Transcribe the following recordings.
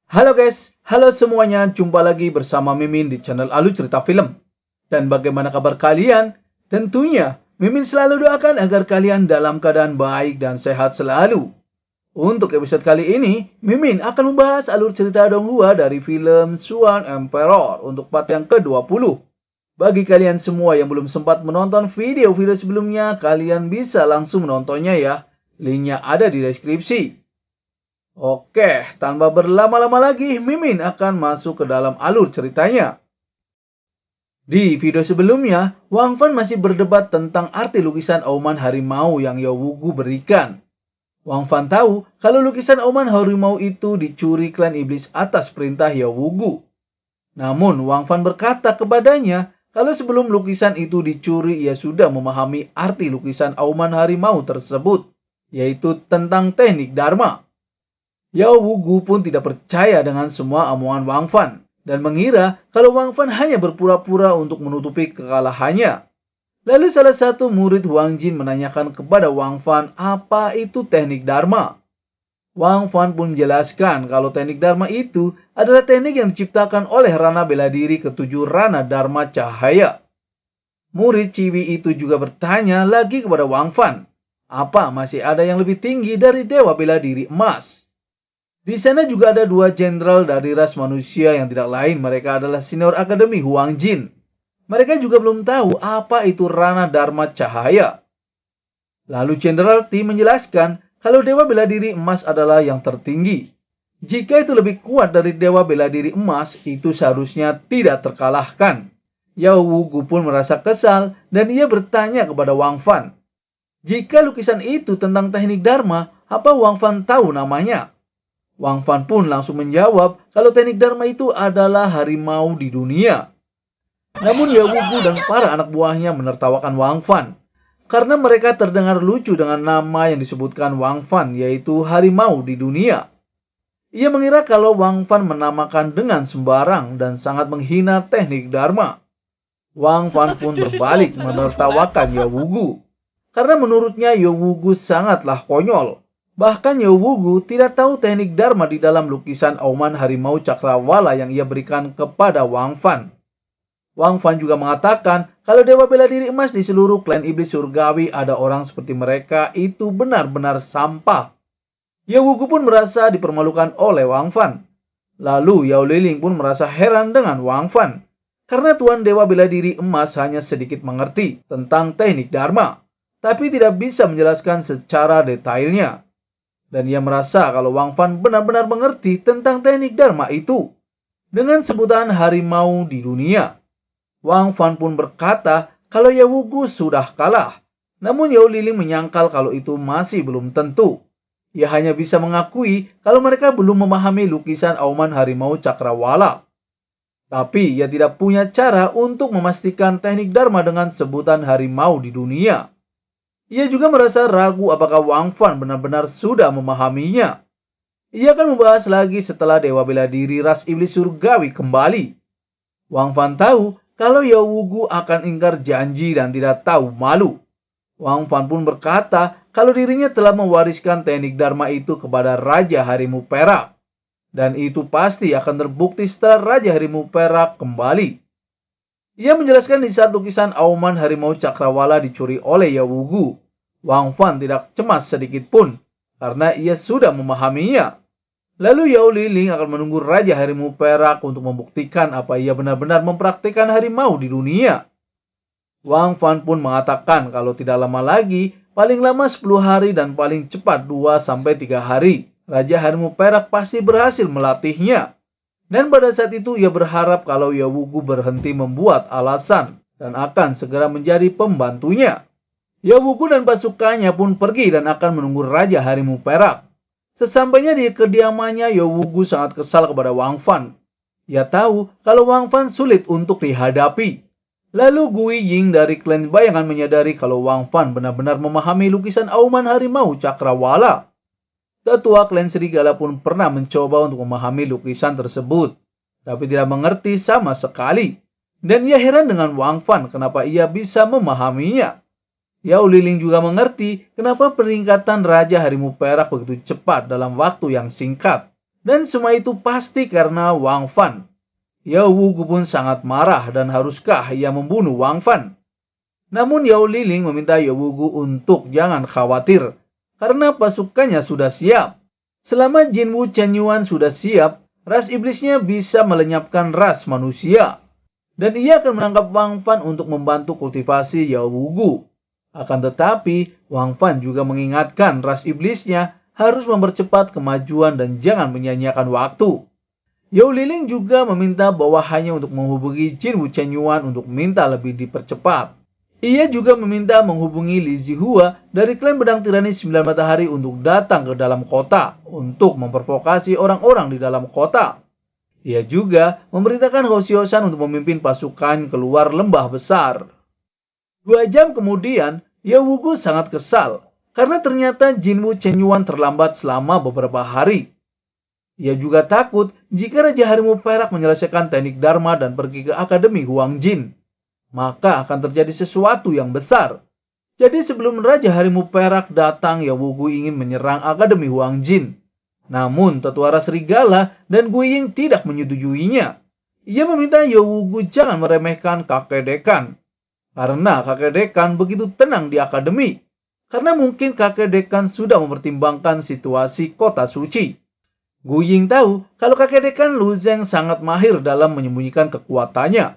Halo guys, halo semuanya, jumpa lagi bersama Mimin di channel Alu Cerita Film. Dan bagaimana kabar kalian? Tentunya, Mimin selalu doakan agar kalian dalam keadaan baik dan sehat selalu. Untuk episode kali ini, Mimin akan membahas alur cerita Donghua dari film Swan Emperor untuk part yang ke-20. Bagi kalian semua yang belum sempat menonton video-video sebelumnya, kalian bisa langsung menontonnya ya. Linknya ada di deskripsi. Oke, tanpa berlama-lama lagi, Mimin akan masuk ke dalam alur ceritanya. Di video sebelumnya, Wang Fan masih berdebat tentang arti lukisan auman harimau yang Yao Wugu berikan. Wang Fan tahu kalau lukisan auman harimau itu dicuri klan iblis atas perintah Yao Wugu. Namun, Wang Fan berkata kepadanya kalau sebelum lukisan itu dicuri, ia sudah memahami arti lukisan auman harimau tersebut, yaitu tentang teknik Dharma. Yao Wugu pun tidak percaya dengan semua omongan Wang Fan dan mengira kalau Wang Fan hanya berpura-pura untuk menutupi kekalahannya. Lalu salah satu murid Wang Jin menanyakan kepada Wang Fan apa itu teknik Dharma. Wang Fan pun menjelaskan kalau teknik Dharma itu adalah teknik yang diciptakan oleh Rana Bela Diri ketujuh Rana Dharma Cahaya. Murid Ciwi itu juga bertanya lagi kepada Wang Fan, apa masih ada yang lebih tinggi dari Dewa Bela Diri Emas? Di sana juga ada dua jenderal dari ras manusia yang tidak lain, mereka adalah senior akademi Huang Jin. Mereka juga belum tahu apa itu Rana Dharma Cahaya. Lalu Jenderal Ti menjelaskan kalau Dewa Bela Diri Emas adalah yang tertinggi. Jika itu lebih kuat dari Dewa Bela Diri Emas, itu seharusnya tidak terkalahkan. Yao Wugu pun merasa kesal dan ia bertanya kepada Wang Fan. Jika lukisan itu tentang teknik Dharma, apa Wang Fan tahu namanya? Wang Fan pun langsung menjawab kalau teknik Dharma itu adalah harimau di dunia. Namun Yao Wugu dan para anak buahnya menertawakan Wang Fan karena mereka terdengar lucu dengan nama yang disebutkan Wang Fan, yaitu harimau di dunia. Ia mengira kalau Wang Fan menamakan dengan sembarang dan sangat menghina teknik Dharma. Wang Fan pun berbalik menertawakan Yao Wugu karena menurutnya Yao Wugu sangatlah konyol. Bahkan Yao Wugu tidak tahu teknik Dharma di dalam lukisan auman harimau cakrawala yang ia berikan kepada Wang Fan. Wang Fan juga mengatakan kalau Dewa Bela Diri Emas di seluruh klan iblis surgawi ada orang seperti mereka itu benar-benar sampah. Yao Wugu pun merasa dipermalukan oleh Wang Fan. Lalu Yao Liling pun merasa heran dengan Wang Fan karena Tuan Dewa Bela Diri Emas hanya sedikit mengerti tentang teknik Dharma, tapi tidak bisa menjelaskan secara detailnya. Dan ia merasa kalau Wang Fan benar-benar mengerti tentang teknik Dharma itu dengan sebutan harimau di dunia. Wang Fan pun berkata kalau Yao Wugu sudah kalah. Namun Yao Liling menyangkal kalau itu masih belum tentu. Ia hanya bisa mengakui kalau mereka belum memahami lukisan auman harimau cakrawala. Tapi ia tidak punya cara untuk memastikan teknik Dharma dengan sebutan harimau di dunia. Ia juga merasa ragu apakah Wang Fan benar-benar sudah memahaminya. Ia akan membahas lagi setelah Dewa Bela Diri ras iblis surgawi kembali. Wang Fan tahu kalau Yao Wugu akan ingkar janji dan tidak tahu malu. Wang Fan pun berkata kalau dirinya telah mewariskan teknik Dharma itu kepada Raja Harimau Perak. Dan itu pasti akan terbukti setelah Raja Harimau Perak kembali. Ia menjelaskan di saat lukisan auman harimau cakrawala dicuri oleh Yao Wugu, Wang Fan tidak cemas sedikit pun karena ia sudah memahaminya. Lalu Yao Liling akan menunggu Raja Harimau Perak untuk membuktikan apa ia benar-benar mempraktikkan harimau di dunia. Wang Fan pun mengatakan kalau tidak lama lagi, paling lama 10 hari dan paling cepat 2-3 hari, Raja Harimau Perak pasti berhasil melatihnya. Dan pada saat itu ia berharap kalau Yao Wugu berhenti membuat alasan dan akan segera menjadi pembantunya. Yao Wugu dan pasukannya pun pergi dan akan menunggu Raja Harimau Perak. Sesampainya di kediamannya, Yao Wugu sangat kesal kepada Wang Fan. Ia tahu kalau Wang Fan sulit untuk dihadapi. Lalu Gui Ying dari klan bayangan menyadari kalau Wang Fan benar-benar memahami lukisan auman harimau cakrawala. Ketua klan serigala pun pernah mencoba untuk memahami lukisan tersebut, tapi tidak mengerti sama sekali. Dan ia heran dengan Wang Fan kenapa ia bisa memahaminya. Yao Liling juga mengerti kenapa peningkatan Raja Harimau Perak begitu cepat dalam waktu yang singkat. Dan semua itu pasti karena Wang Fan. Yao Wugu pun sangat marah dan haruskah ia membunuh Wang Fan? Namun Yao Liling meminta Yao Wugu untuk jangan khawatir karena pasukannya sudah siap. Selama Jin Wu Chenyuan sudah siap, ras iblisnya bisa melenyapkan ras manusia. Dan ia akan menangkap Wang Fan untuk membantu kultivasi Yao Wugu. Akan tetapi, Wang Fan juga mengingatkan ras iblisnya harus mempercepat kemajuan dan jangan menyia-nyiakan waktu. Yao Liling juga meminta bawahannya untuk menghubungi Jin Wu Chenyuan untuk minta lebih dipercepat. Ia juga meminta menghubungi Li Zihua dari klan Pedang Tirani 9 Matahari untuk datang ke dalam kota untuk memprovokasi orang-orang di dalam kota. Ia juga memerintahkan Hou Xiaoshan untuk memimpin pasukan keluar lembah besar. 2 jam kemudian, Yao Wugu sangat kesal karena ternyata Jin Wu Chenyuan terlambat selama beberapa hari. Ia juga takut jika Raja Harimau Perak menyelesaikan teknik Dharma dan pergi ke Akademi Huang Jin, maka akan terjadi sesuatu yang besar. Jadi sebelum Raja Harimau Perak datang, Yao Wugu ingin menyerang Akademi Huang Jin. Namun Tetua Serigala dan Guiying tidak menyetujuinya. Ia meminta Yao Wugu jangan meremehkan kakek dekan, karena kakek dekan begitu tenang di akademi. Karena mungkin kakek dekan sudah mempertimbangkan situasi kota suci. Guiying tahu kalau kakek dekan Lu Zeng sangat mahir dalam menyembunyikan kekuatannya.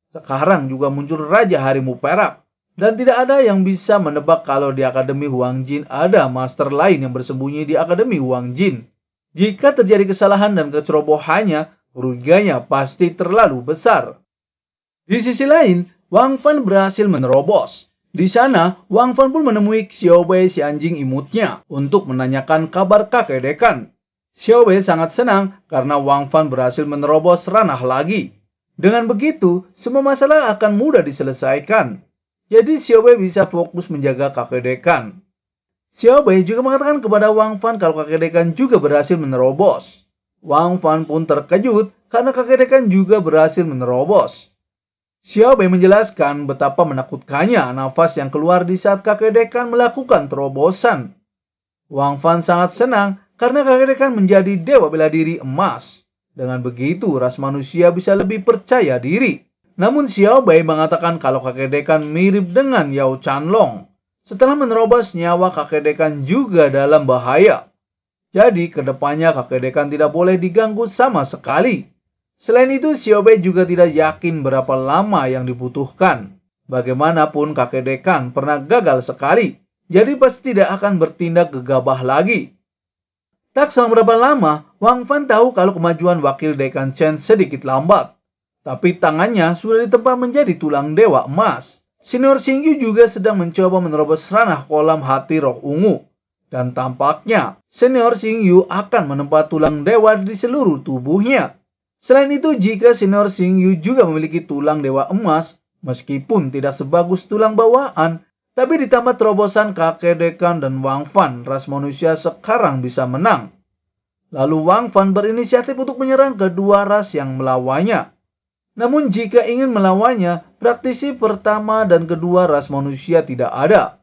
Sekarang juga muncul Raja Harimau Perak. Dan tidak ada yang bisa menebak kalau di Akademi Huang Jin ada master lain yang bersembunyi di Akademi Huang Jin. Jika terjadi kesalahan dan kecerobohannya, kerugiannya pasti terlalu besar. Di sisi lain, Wang Fan berhasil menerobos. Di sana, Wang Fan pun menemui Xiao Bei si anjing imutnya untuk menanyakan kabar kakek dekan. Xiao Bei sangat senang karena Wang Fan berhasil menerobos ranah lagi. Dengan begitu, semua masalah akan mudah diselesaikan. Jadi Xiao Bei bisa fokus menjaga kakek dekan. Xiao Bei juga mengatakan kepada Wang Fan kalau kakek dekan juga berhasil menerobos. Wang Fan pun terkejut karena kakek dekan juga berhasil menerobos. Xiao Bei menjelaskan betapa menakutkannya nafas yang keluar di saat kakek dekan melakukan terobosan. Wang Fan sangat senang karena kakek dekan menjadi dewa bela diri emas. Dengan begitu, ras manusia bisa lebih percaya diri. Namun Xiao Bei mengatakan kalau kakek dekan mirip dengan Yao Chanlong. Setelah menerobos, nyawa kakek dekan juga dalam bahaya. Jadi kedepannya kakek dekan tidak boleh diganggu sama sekali. Selain itu, Xiao Bei juga tidak yakin berapa lama yang dibutuhkan. Bagaimanapun kakek dekan pernah gagal sekali. Jadi pasti tidak akan bertindak gegabah lagi. Tak selang berapa lama, Wang Fan tahu kalau kemajuan wakil dekan Chen sedikit lambat. Tapi tangannya sudah ditempa menjadi tulang dewa emas. Senior Xingyu juga sedang mencoba menerobos ranah kolam hati roh ungu. Dan tampaknya Senior Xingyu akan menempa tulang dewa di seluruh tubuhnya. Selain itu, jika Senior Xingyu juga memiliki tulang dewa emas, meskipun tidak sebagus tulang bawaan, tapi ditambah terobosan kakek dekan dan Wang Fan, ras manusia sekarang bisa menang. Lalu Wang Fan berinisiatif untuk menyerang kedua ras yang melawannya. Namun jika ingin melawannya, praktisi pertama dan kedua ras manusia tidak ada.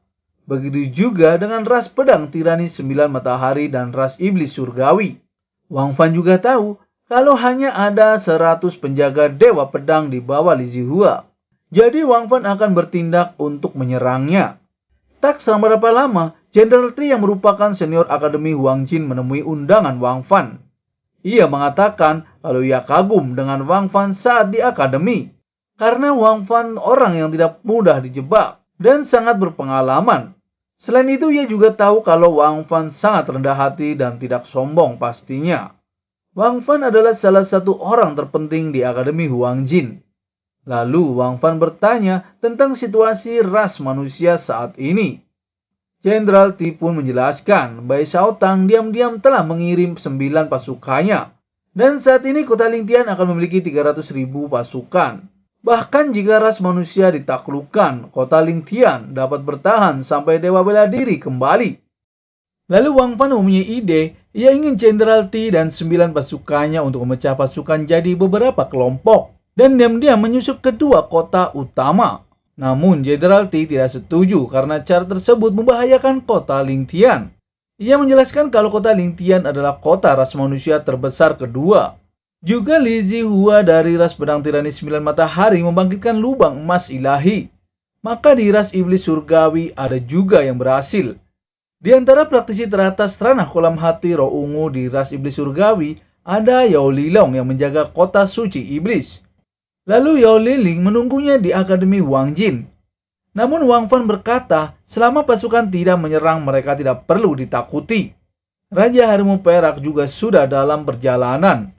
Begitu juga dengan ras pedang tirani 9 matahari dan ras iblis surgawi. Wang Fan juga tahu kalau hanya ada 100 penjaga dewa pedang di bawah Li Zihua. Jadi Wang Fan akan bertindak untuk menyerangnya. Tak selama berapa lama, Jenderal Tri yang merupakan senior Akademi Huang Jin menemui undangan Wang Fan. Ia mengatakan kalau ia kagum dengan Wang Fan saat di akademi. Karena Wang Fan orang yang tidak mudah dijebak dan sangat berpengalaman. Selain itu, ia juga tahu kalau Wang Fan sangat rendah hati dan tidak sombong pastinya. Wang Fan adalah salah satu orang terpenting di Akademi Huang Jin. Lalu Wang Fan bertanya tentang situasi ras manusia saat ini. Jenderal Ti pun menjelaskan Bai Shaotang diam-diam telah mengirim 9 pasukannya. Dan saat ini kota Lingtian akan memiliki 300.000 pasukan. Bahkan jika ras manusia ditaklukkan, kota Lingtian dapat bertahan sampai Dewa Bela Diri kembali. Lalu Wang Fan mempunyai ide, ia ingin Jenderal Ti dan 9 pasukannya untuk memecah pasukan jadi beberapa kelompok. Dan diam-diam menyusup kedua kota utama. Namun Jenderal Ti tidak setuju karena cara tersebut membahayakan kota Lingtian. Ia menjelaskan kalau kota Lingtian adalah kota ras manusia terbesar kedua. Juga Li Zihua dari ras pedang tirani 9 matahari membangkitkan lubang emas ilahi. Maka di ras iblis surgawi ada juga yang berhasil. Di antara praktisi teratas ranah kolam hati roh ungu di ras iblis surgawi, ada Yao Lilong yang menjaga kota suci iblis. Lalu Yao Liling menunggunya di Akademi Wang Jin. Namun Wang Fan berkata, selama pasukan tidak menyerang mereka tidak perlu ditakuti. Raja Harimau Perak juga sudah dalam perjalanan.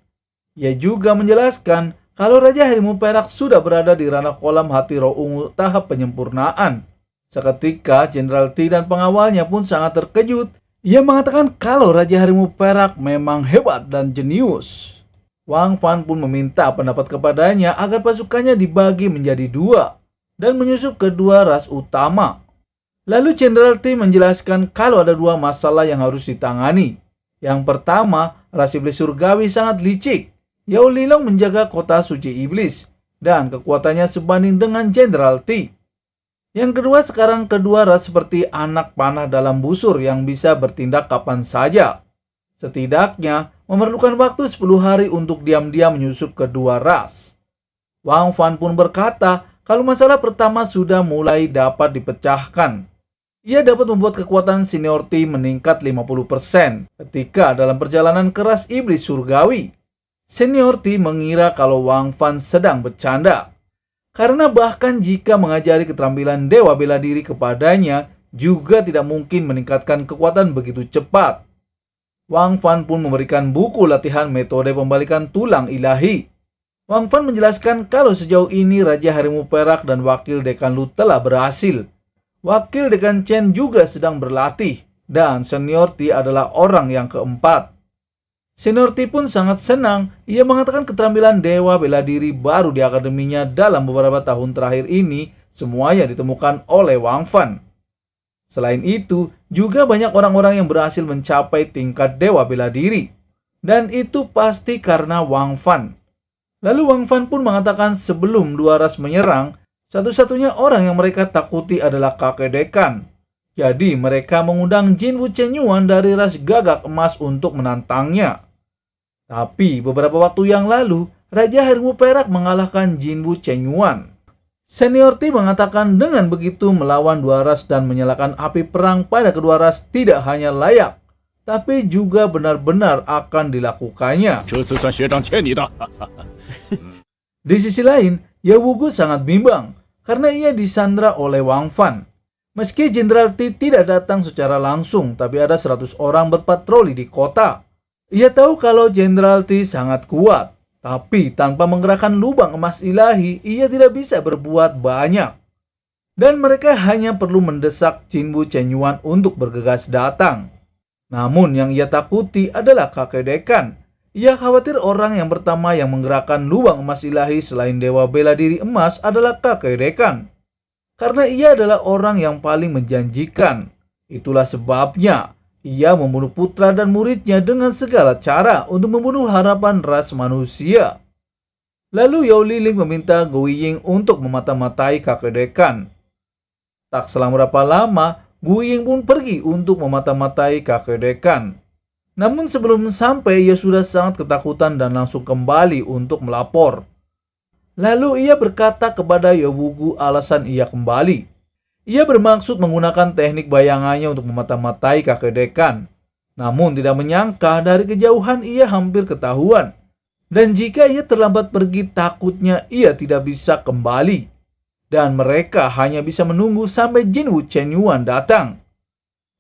Ia juga menjelaskan kalau Raja Harimau Perak sudah berada di ranah kolam hati roh ungu tahap penyempurnaan. Seketika Jenderal T dan pengawalnya pun sangat terkejut. Ia mengatakan kalau Raja Harimau Perak memang hebat dan jenius. Wang Fan pun meminta pendapat kepadanya agar pasukannya dibagi menjadi dua dan menyusup kedua ras utama. Lalu Jenderal T menjelaskan kalau ada dua masalah yang harus ditangani. Yang pertama, ras iblis surgawi sangat licik. Yao Lilong menjaga kota suci iblis dan kekuatannya sebanding dengan Jenderal T. Yang kedua, sekarang kedua ras seperti anak panah dalam busur yang bisa bertindak kapan saja. Setidaknya memerlukan waktu 10 hari untuk diam-diam menyusup kedua ras. Wang Fan pun berkata kalau masalah pertama sudah mulai dapat dipecahkan. Ia dapat membuat kekuatan senior T meningkat 50% ketika dalam perjalanan keras iblis surgawi. Senior T mengira kalau Wang Fan sedang bercanda. Karena bahkan jika mengajari keterampilan dewa bela diri kepadanya, juga tidak mungkin meningkatkan kekuatan begitu cepat. Wang Fan pun memberikan buku latihan metode pembalikan tulang ilahi. Wang Fan menjelaskan kalau sejauh ini Raja Harimau Perak dan Wakil Dekan Lu telah berhasil. Wakil Dekan Chen juga sedang berlatih, dan Senior T adalah orang yang keempat. Senior T pun sangat senang. Ia mengatakan keterampilan dewa bela diri baru di akademinya dalam beberapa tahun terakhir ini semuanya ditemukan oleh Wang Fan. Selain itu, juga banyak orang-orang yang berhasil mencapai tingkat dewa bela diri. Dan itu pasti karena Wang Fan. Lalu Wang Fan pun mengatakan sebelum dua ras menyerang, satu-satunya orang yang mereka takuti adalah kakek dekan. Jadi mereka mengundang Jin Wu Chenyuan dari ras gagak emas untuk menantangnya. Tapi beberapa waktu yang lalu, Raja Harimau Perak mengalahkan Jin Wu Chenyuan. Senior T mengatakan dengan begitu melawan dua ras dan menyalakan api perang pada kedua ras tidak hanya layak, tapi juga benar-benar akan dilakukannya. Di sisi lain, Yao Wugu sangat bimbang karena ia disandra oleh Wang Fan. Meski Jenderal T tidak datang secara langsung, tapi ada 100 orang berpatroli di kota. Ia tahu kalau Jenderal T sangat kuat. Tapi tanpa menggerakkan lubang emas ilahi, ia tidak bisa berbuat banyak. Dan mereka hanya perlu mendesak Jin Wu Chenyuan untuk bergegas datang. Namun yang ia takuti adalah kakek dekan. Ia khawatir orang yang pertama yang menggerakkan lubang emas ilahi selain dewa bela diri emas adalah kakek dekan. Karena ia adalah orang yang paling menjanjikan. Itulah sebabnya ia membunuh putra dan muridnya dengan segala cara untuk membunuh harapan ras manusia. Lalu Yao Liling meminta Gu Ying untuk memata-matai kakek dekan. Tak selang berapa lama, Gu Ying pun pergi untuk memata-matai kakek dekan. Namun sebelum sampai, ia sudah sangat ketakutan dan langsung kembali untuk melapor. Lalu ia berkata kepada Yao Wugu alasan ia kembali. Ia bermaksud menggunakan teknik bayangannya untuk memata-matai kakek dekan. Namun tidak menyangka dari kejauhan ia hampir ketahuan. Dan jika ia terlambat pergi, takutnya ia tidak bisa kembali. Dan mereka hanya bisa menunggu sampai Jin Wu Chenyuan datang.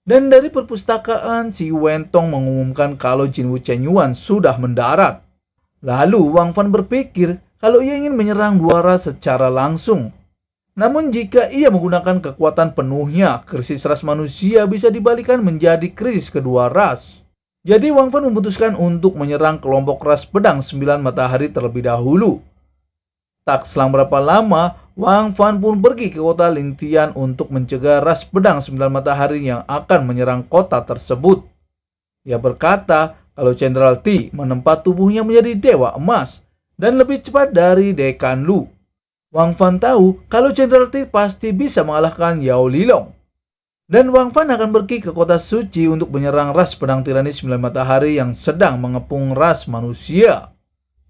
Dan dari perpustakaan, si Wentong mengumumkan kalau Jin Wu Chenyuan sudah mendarat. Lalu Wang Fan berpikir kalau ia ingin menyerang dua ras secara langsung. Namun jika ia menggunakan kekuatan penuhnya, krisis ras manusia bisa dibalikan menjadi krisis kedua ras. Jadi Wang Fan memutuskan untuk menyerang kelompok ras pedang 9 matahari terlebih dahulu. Tak selang berapa lama, Wang Fan pun pergi ke kota Lingtian untuk mencegah ras pedang 9 matahari yang akan menyerang kota tersebut. Ia berkata kalau Jenderal T menempa tubuhnya menjadi dewa emas dan lebih cepat dari Dekan Lu. Wang Fan tahu kalau Jenderal T pasti bisa mengalahkan Yao Lilong. Dan Wang Fan akan pergi ke kota suci untuk menyerang ras pedang tirani 9 matahari yang sedang mengepung ras manusia.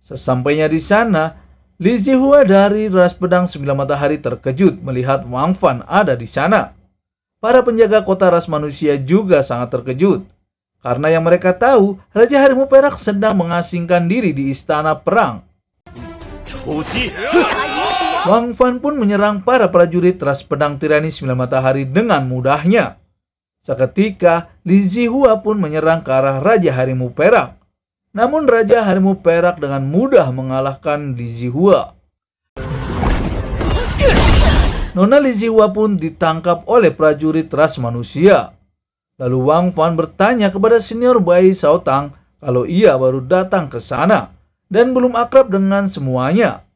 Sesampainya di sana, Li Zihua dari ras pedang 9 matahari terkejut melihat Wang Fan ada di sana. Para penjaga kota ras manusia juga sangat terkejut, karena yang mereka tahu, Raja Harimau Perak sedang mengasingkan diri di istana perang. Wang Fan pun menyerang para prajurit ras pedang tirani 9 matahari dengan mudahnya. Seketika, Li Zihua pun menyerang ke arah Raja Harimau Perak. Namun Raja Harimau Perak dengan mudah mengalahkan Li Zihua. Nona Li Zihua pun ditangkap oleh prajurit ras manusia. Lalu Wang Fan bertanya kepada senior Bai Shaotang kalau ia baru datang ke sana dan belum akrab dengan semuanya.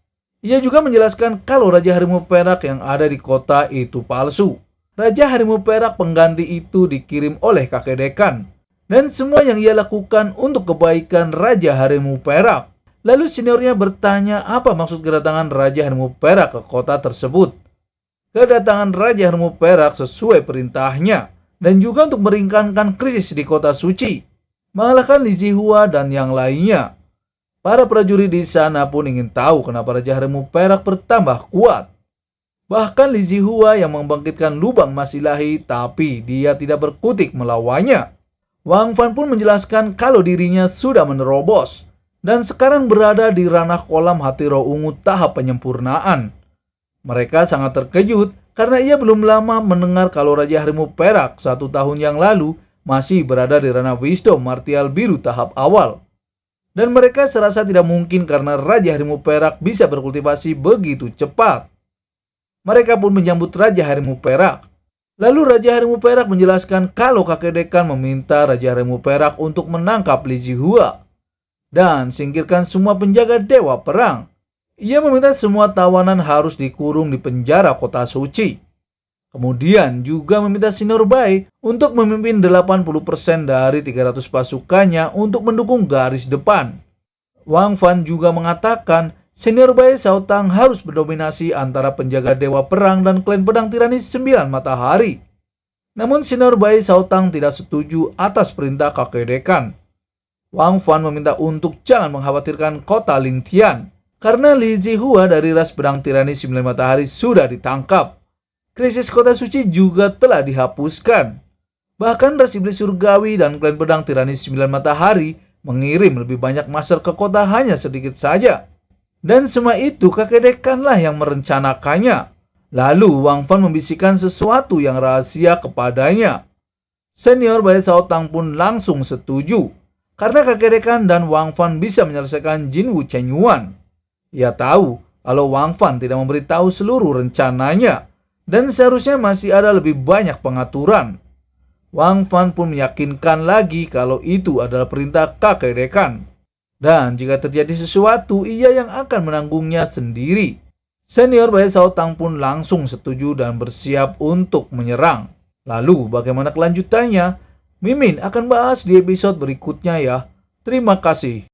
Ia juga menjelaskan kalau Raja Harimau Perak yang ada di kota itu palsu. Raja Harimau Perak pengganti itu dikirim oleh kakek dekan. Dan semua yang ia lakukan untuk kebaikan Raja Harimau Perak. Lalu seniornya bertanya apa maksud kedatangan Raja Harimau Perak ke kota tersebut. Kedatangan Raja Harimau Perak sesuai perintahnya. Dan juga untuk meringankan krisis di kota suci. Mengalahkan Li Zihua dan yang lainnya. Para prajurit di sana pun ingin tahu kenapa Raja Harimau Perak bertambah kuat. Bahkan Li Zihua yang membangkitkan lubang emas ilahi, tapi dia tidak berkutik melawannya. Wang Fan pun menjelaskan kalau dirinya sudah menerobos dan sekarang berada di ranah kolam hati roh ungu tahap penyempurnaan. Mereka sangat terkejut karena ia belum lama mendengar kalau Raja Harimau Perak 1 tahun yang lalu masih berada di ranah wisdom martial biru tahap awal. Dan mereka serasa tidak mungkin karena Raja Harimau Perak bisa berkultivasi begitu cepat. Mereka pun menyambut Raja Harimau Perak. Lalu Raja Harimau Perak menjelaskan kalau kakek dekan meminta Raja Harimau Perak untuk menangkap Li Zihua dan singkirkan semua penjaga dewa perang. Ia meminta semua tawanan harus dikurung di penjara kota suci. Kemudian juga meminta senior Bai untuk memimpin 80% dari 300 pasukannya untuk mendukung garis depan. Wang Fan juga mengatakan senior Bai Shaotang harus berdominasi antara penjaga dewa perang dan klan pedang tirani 9 matahari. Namun senior Bai Shaotang tidak setuju atas perintah kakek dekan. Wang Fan meminta untuk jangan mengkhawatirkan kota Lingtian, karena Li Zihua dari ras pedang tirani 9 matahari sudah ditangkap. Krisis kota suci juga telah dihapuskan. Bahkan ras iblis surgawi dan klan pedang tirani 9 matahari mengirim lebih banyak master ke kota hanya sedikit saja. Dan semua itu kakek dekanlah yang merencanakannya. Lalu Wang Fan membisikkan sesuatu yang rahasia kepadanya. Senior Bai Shaotang pun langsung setuju, karena kakek dekan dan Wang Fan bisa menyelesaikan Jin Wu Chenyuan. Ia tahu kalau Wang Fan tidak memberitahu seluruh rencananya. Dan seharusnya masih ada lebih banyak pengaturan. Wang Fan pun meyakinkan lagi kalau itu adalah perintah kakek dekan. Dan jika terjadi sesuatu, ia yang akan menanggungnya sendiri. Senior Bai Shaotang pun langsung setuju dan bersiap untuk menyerang. Lalu bagaimana kelanjutannya? Mimin akan bahas di episode berikutnya ya. Terima kasih.